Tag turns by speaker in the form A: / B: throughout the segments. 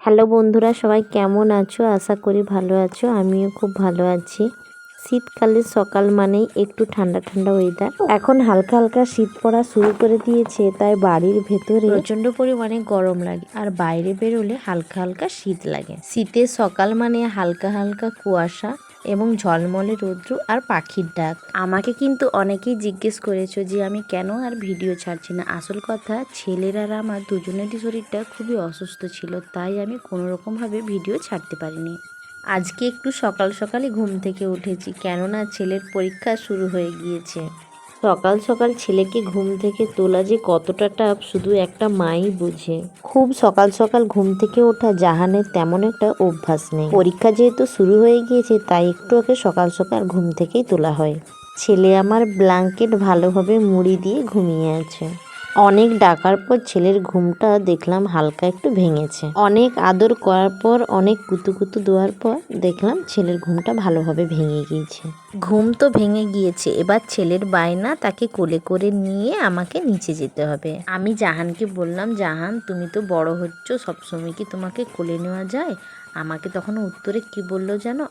A: Hello বন্ধুরা, সবাই কেমন আছো? আশা করি ভালো আছো। আমিও খুব ভালো আছি। শীতকালের সকাল মানেই একটু ঠান্ডা ঠান্ডা ওয়েদার। এখন হালকা হালকা শীত পড়া শুরু করে দিয়েছে, তাই বাড়ির ভেতরে প্রচণ্ড পরিমাণে গরম লাগে আর বাইরে বেরোলে হালকা হালকা শীত লাগে। শীতের সকাল মানে হালকা হালকা কুয়াশা এবং ঝলমলে রৌদ্র আর পাখির ডাক। আমাকে কিন্তু অনেকেই জিজ্ঞেস করেছো যে আমি কেন আর ভিডিও ছাড়ছি না। আসল কথা, ছেলের আর আমার দুজনেরই শরীরটা খুবই অসুস্থ ছিল, তাই আমি কোনোরকমভাবে ভিডিও ছাড়তে পারিনি। আজকে একটু সকাল সকালই ঘুম থেকে উঠেছি, কেননা ছেলের পরীক্ষা শুরু হয়ে গিয়েছে। সকাল সকাল ছেলেকে ঘুম থেকে তোলা যে কতটা টাফ শুধু একটা মাই বুঝে। খুব সকাল সকাল ঘুম থেকে ওঠা জাহানের তেমন একটা অভ্যাস নেই। পরীক্ষা যেহেতু শুরু হয়ে গিয়েছে, তাই একটু ওকে সকাল সকাল ঘুম থেকেই তোলা হয়। ছেলে আমার ব্ল্যাঙ্কেট ভালোভাবে মুড়ি দিয়ে ঘুমিয়ে আছে। অনেক ডাকার পর ছেলের ঘুমটা দেখলাম হালকা একটু ভেঙেছে। অনেক আদর করার পর, অনেক কুতুকুতু দেওয়ার পর দেখলাম ছেলের ঘুমটা ভালোভাবে ভেঙে গিয়েছে। ঘুম তো ভেঙে গিয়েছে, এবার ছেলের বায়না তাকে কোলে করে নিয়ে আমাকে নিচে যেতে হবে। আমি জাহানকে বললাম, জাহান তুমি তো বড় হচ্ছ, সবসময় কি তোমাকে কোলে নেওয়া যায়? আমাকে তখন উত্তরে কি বললো জানো?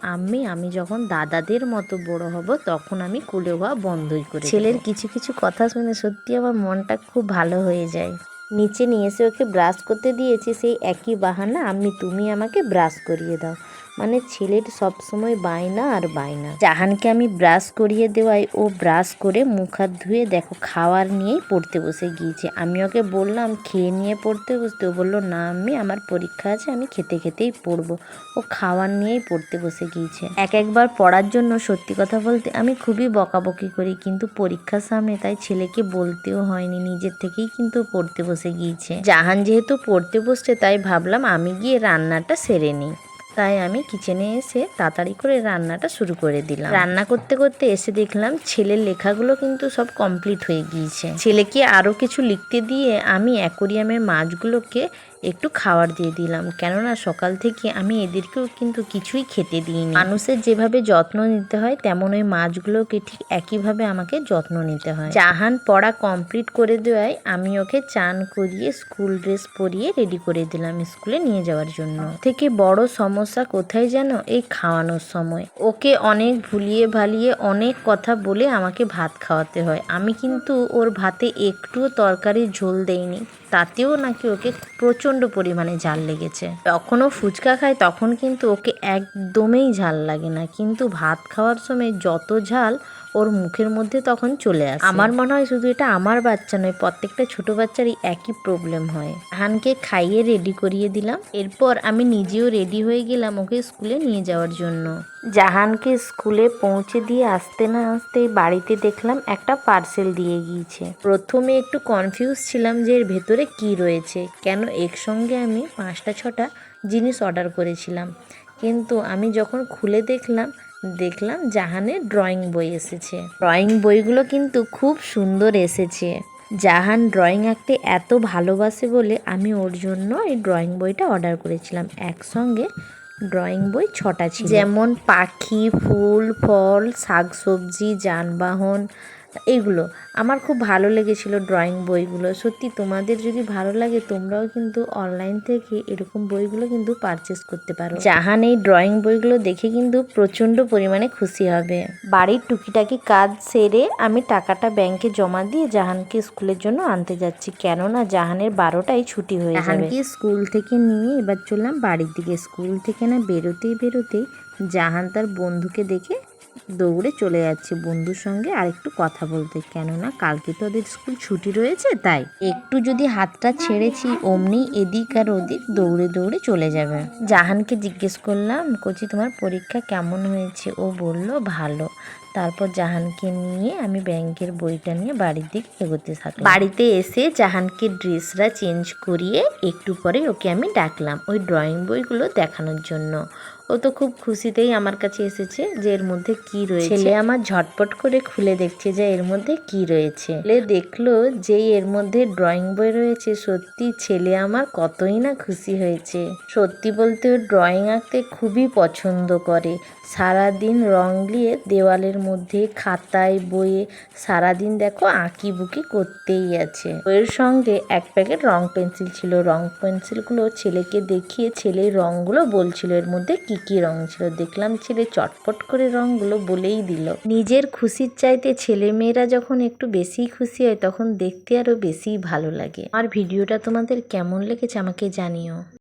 A: আমি যখন দাদাদের মতো বড় হব তখন আমি কোলে হওয়া বন্ধই করে দেব। ছেলের কিছু কিছু কথা শুনে সত্যি আমার মনটা খুব ভালো হয়ে যায়। নিচে নিয়ে এসে ওকে ব্রাশ করতে দিয়েছি, সেই একই বাহানা, তুমি আমাকে ব্রাশ করিয়ে দাও। মানে ছেলের সবসময় বায়না আর বায়না। জাহানকে আমি ব্রাশ করিয়ে দেওয়ায় ও ব্রাশ করে মুখ হাত ধুয়ে দেখো খাওয়ার নিয়েই পড়তে বসে গিয়েছে। আমি ওকে বললাম খেয়ে নিয়ে পড়তে বসতে, ও বললো না আমার পরীক্ষা আছে, আমি খেতে খেতেই পড়বো। ও খাওয়ার নিয়েই পড়তে বসে গিয়েছে। একবার পড়ার জন্য সত্যি কথা বলতে আমি খুবই বকাবকি করি, কিন্তু পরীক্ষার সামনে তাই ছেলেকে বলতেও হয়নি, নিজের থেকেই কিন্তু পড়তে বসে গিয়েছে। জাহান যেহেতু পড়তে বসছে, তাই ভাবলাম আমি গিয়ে রান্নাটা সেরে নিই। তাই আমি কিচেনে এসে তাড়াতাড়ি করে রান্নাটা শুরু করে দিলাম। রান্না করতে করতে এসে দেখলাম ছেলের লেখাগুলো কিন্তু সব কমপ্লিট হয়ে গিয়েছে। ছেলেকে আরও কিছু লিখতে দিয়ে আমি অ্যাকোরিয়ামের মাছগুলোকে একটু খাবার দিয়ে দিলাম, কেননা সকাল থেকে আমি এদেরকেও কিন্তু কিছুই খেতে দিইনি। মানুষের যেভাবে যত্ন নিতে হয়, তেমন ওই মাছগুলোকে ঠিক একইভাবে আমাকে যত্ন নিতে হয়। জাহান পড়া কমপ্লিট করে দেওয়ায় আমি ওকে চান করিয়ে স্কুল ড্রেস পরিয়ে রেডি করে দিলাম স্কুলে নিয়ে যাওয়ার জন্য। থেকে বড় সমস্যা কোথায় যেন এই খাওয়ানোর সময়। ওকে অনেক ভুলিয়ে ভালিয়ে অনেক কথা বলে আমাকে ভাত খাওয়াতে হয়। আমি কিন্তু ওর ভাতে একটুও তরকারির ঝোল দেইনি, তাতেও নাকি ওকে প্রচণ্ড পরিমাণে ঝাল লেগেছে। যখনও ফুচকা খায় তখন কিন্তু ওকে একদমই ঝাল লাগে না, কিন্তু ভাত খাওয়ার সময় যত ঝাল ওর মুখের মধ্যে তখন চলে আসে। আমার মনে হয় শুধু এটা আমার বাচ্চা নয়, প্রত্যেকটা ছোট বাচ্চারই একই প্রবলেম হয়। জাহানকে খাইয়ে রেডি করিয়ে দিলাম, এরপর আমি নিজেও রেডি হয়ে গেলাম ওকে স্কুলে নিয়ে যাওয়ার জন্য। জাহানকে স্কুলে পৌঁছে দিয়ে আসতে না আসতেই বাড়িতে দেখলাম একটা পার্সেল দিয়ে গিয়েছে। প্রথমে একটু কনফিউজ ছিলাম যে এর ভেতরে কি রয়েছে, কেন একসঙ্গে আমি 5-6টা জিনিস অর্ডার করেছিলাম। কিন্তু আমি যখন খুলে দেখলাম জাহানের ড্রয়িং বই এসেছে। ড্রয়িং বইগুলো কিন্তু খুব সুন্দর এসেছে। জাহান ড্রয়িং আঁকতে এত ভালোবাসে বলে আমি ওর জন্য এই ড্রয়িং বইটা অর্ডার করেছিলাম। একসঙ্গে ড্রয়িং বই 6টা ছিল, যেমন পাখি, ফুল, ফল, শাকসবজি, যানবাহন, এইগুলো আমার খুব ভালো লেগেছিল ড্রয়িং বইগুলো। সত্যি তোমাদের যদি ভালো লাগে তোমরাও কিন্তু অনলাইন থেকে এরকম বইগুলো কিন্তু পারচেস করতে পারো। জাহান এই ড্রয়িং বইগুলো দেখে কিন্তু প্রচণ্ড পরিমাণে খুশি হবে। বাড়ির টুকিটাকি কাজ সেরে আমি টাকাটা ব্যাংকে জমা দিয়ে জাহানকে স্কুলের জন্য আনতে যাচ্ছি, কেননা জাহানের 12টায় ছুটি হয়ে যাবে। জাহানকে স্কুল থেকে নিয়ে এবার চললাম বাড়ির দিকে। স্কুল থেকে না বেরোতেই জাহান তার বন্ধুকে দেখে দৌড়ে চলে যাচ্ছে বন্ধুর সঙ্গে আর একটু কথা বলতে, কেননা কালকে তো ওদের স্কুল ছুটি রয়েছে। তাই একটু যদি হাতটা ছেড়েছি অমনি এদিক আর ওদিক দৌড়ে দৌড়ে চলে যাবে। জাহানকে জিজ্ঞেস করলাম, কোচি তোমার পরীক্ষা কেমন হয়েছে? ও বলল ভালো। তারপর জাহানকে নিয়ে আমি ব্যাংকের বইটা নিয়ে বাড়ির দিকে এগোতে থাকলাম। বাড়িতে এসে জাহানকে ড্রেসটা চেঞ্জ করিয়ে একটু পরে ওকে আমি ডাকলাম ওই ড্রয়িং বইগুলো দেখানোর জন্য। ও তো খুব খুশিতেই আমার কাছে এসেছে যে এর মধ্যে কি রয়েছে। ছেলে আমার ঝটপট করে খুলে দেখছে যে এর মধ্যে কি রয়েছে। ছেলে দেখলো যে এর মধ্যে ড্রয়িং বই রয়েছে। সত্যি ছেলে আমার কতই না খুশি হয়েছে। সত্যি বলতে ও ড্রয়িং আঁকতে খুবই পছন্দ করে। সারাদিন রং দিয়ে দেওয়ালের মধ্যে খাতায় বইয়ে সারাদিন দেখো আঁকি বুকি করতেই আছে। বইয়ের সঙ্গে এক প্যাকেট রং পেন্সিল ছিল। রং পেন্সিলগুলো ছেলেকে দেখিয়ে ছেলে রংগুলো বলছিল এর মধ্যে কি কি রং ছিল। দেখলাম ছেলে চটপট করে রংগুলো বলেই দিল। নিজের খুশির চাইতে ছেলে মেয়েরা যখন একটু বেশি খুশি হয় তখন দেখতে আরো বেশি ভালো লাগে। আমার ভিডিওটা তোমাদের কেমন লেগেছে আমাকে জানিও।